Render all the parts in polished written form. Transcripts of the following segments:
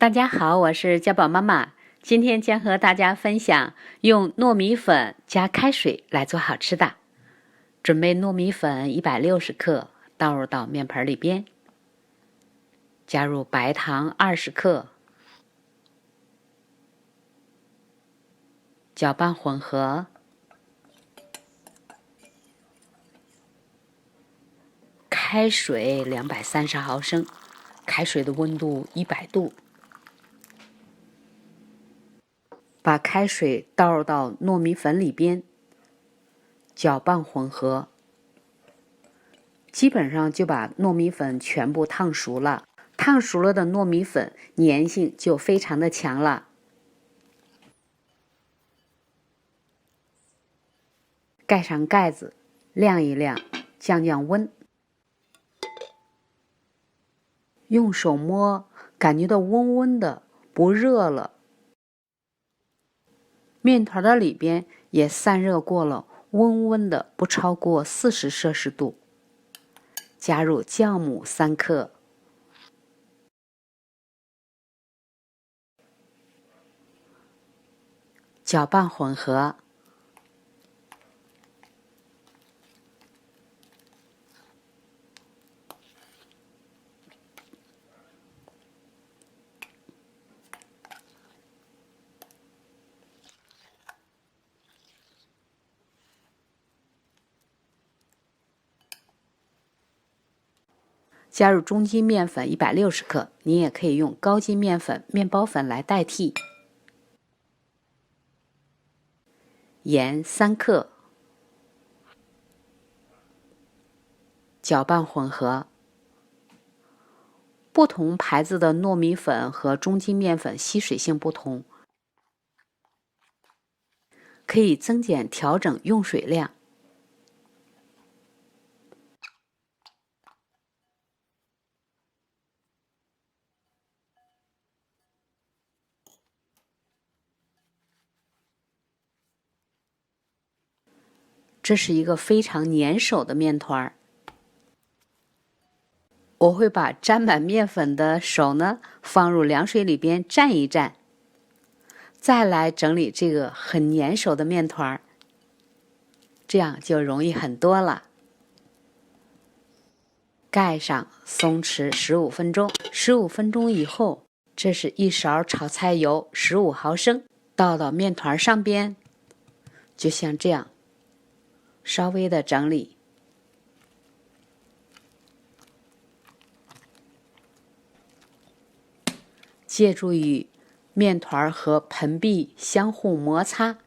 大家好，我是家宝妈妈，今天将和大家分享用糯米粉加开水来做好吃的。准备糯米粉160克，倒入到面盆里边，加入白糖20克，搅拌混合，开水230毫升，开水的温度100度。把开水倒入到糯米粉里边，搅拌混合，基本上就把糯米粉全部烫熟了。烫熟了的糯米粉粘性就非常的强了。盖上盖子，晾一晾，降降温。用手摸，感觉到温温的，不热了。面团的里边也散热过了，温温的，不超过40摄氏度。加入酵母3克，搅拌混合。加入中筋面粉160克，你也可以用高筋面粉、面包粉来代替。盐3克，搅拌混合。不同牌子的糯米粉和中筋面粉吸水性不同，可以增减调整用水量。这是一个非常粘手的面团。我会把沾满面粉的手呢放入凉水里边蘸一蘸，再来整理这个很粘手的面团，这样就容易很多了。盖上，松弛15分钟。15分钟以后，这是1勺炒菜油15毫升，倒到面团上边，就像这样，稍微的整理。借助于面团和盆壁相互摩擦，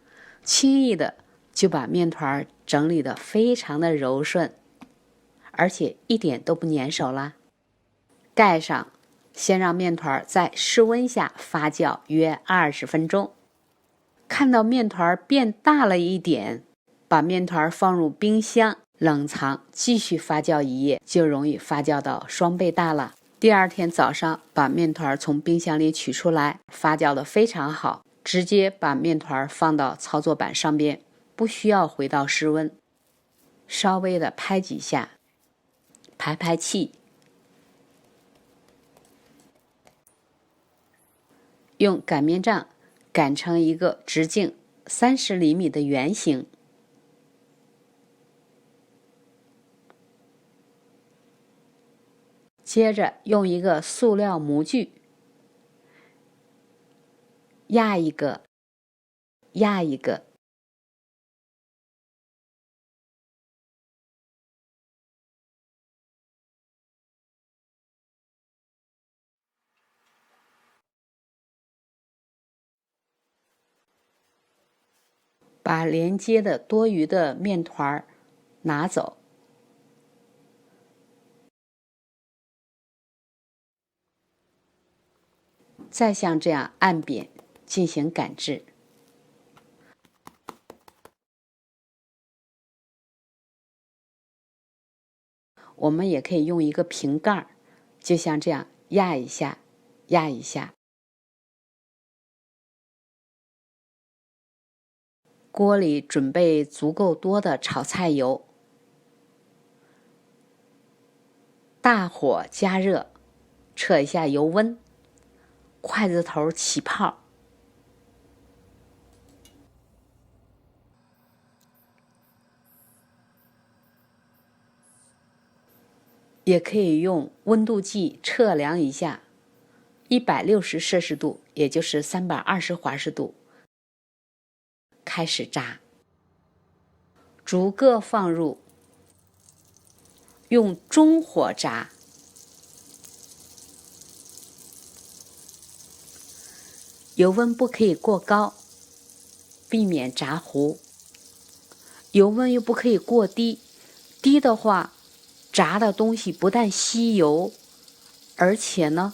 轻易的就把面团整理得非常的柔顺，而且一点都不粘手啦。盖上，先让面团在室温下发酵约20分钟。看到面团变大了一点，把面团放入冰箱冷藏，继续发酵1夜，就容易发酵到双倍大了。第二天早上把面团从冰箱里取出来，发酵的非常好，直接把面团放到操作板上边，不需要回到室温，稍微的拍几下，排排气，用擀面杖擀成一个直径30厘米的圆形。接着用一个塑料模具压一个，压一个，把连接的多余的面团拿走。再像这样按扁进行擀制。我们也可以用一个瓶盖，就像这样压一下，压一下。锅里准备足够多的炒菜油，大火加热，测一下油温。筷子头起泡。也可以用温度计测量一下，160摄氏度，也就是320华氏度，开始炸，逐个放入，用中火炸，油温不可以过高，避免炸糊，油温又不可以过低，低的话炸的东西不但吸油，而且呢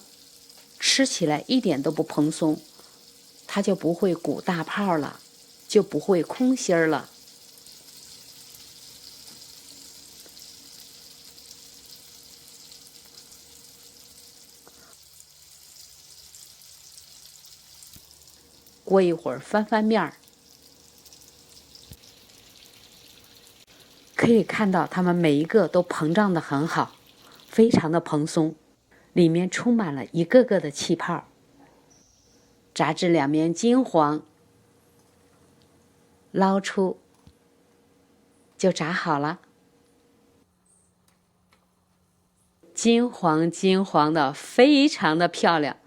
吃起来一点都不蓬松，它就不会鼓大泡了，就不会空心儿了。过一会儿翻翻面儿，可以看到它们每一个都膨胀得很好，非常的蓬松，里面充满了一个个的气泡。炸至两面金黄，捞出就炸好了。金黄金黄的，非常的漂亮，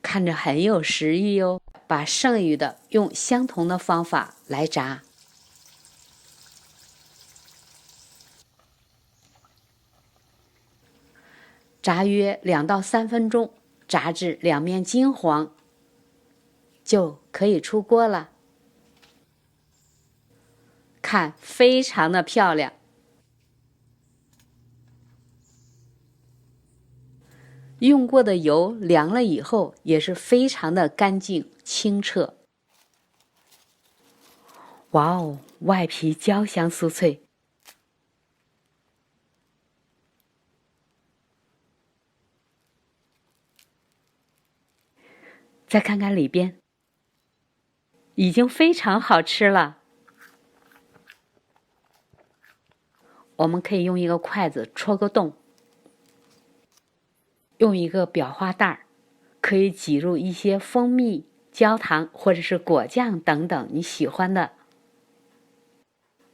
看着很有食欲哟。把剩余的用相同的方法来炸，炸约2到3分钟，炸至两面金黄，就可以出锅了。看，非常的漂亮。用过的油凉了以后，也是非常的干净清澈。哇哦，外皮焦香酥脆。再看看里边，已经非常好吃了。我们可以用一个筷子戳个洞，用一个裱花袋，可以挤入一些蜂蜜、焦糖或者是果酱等等你喜欢的。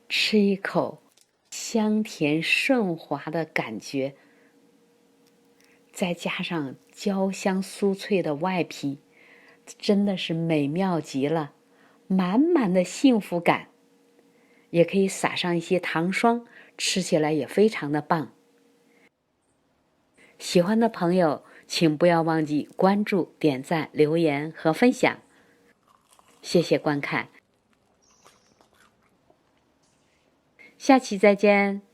吃一口，香甜顺滑的感觉，再加上焦香酥脆的外皮，真的是美妙极了，满满的幸福感。也可以撒上一些糖霜，吃起来也非常的棒。喜欢的朋友，请不要忘记关注、点赞、留言和分享。谢谢观看，下期再见。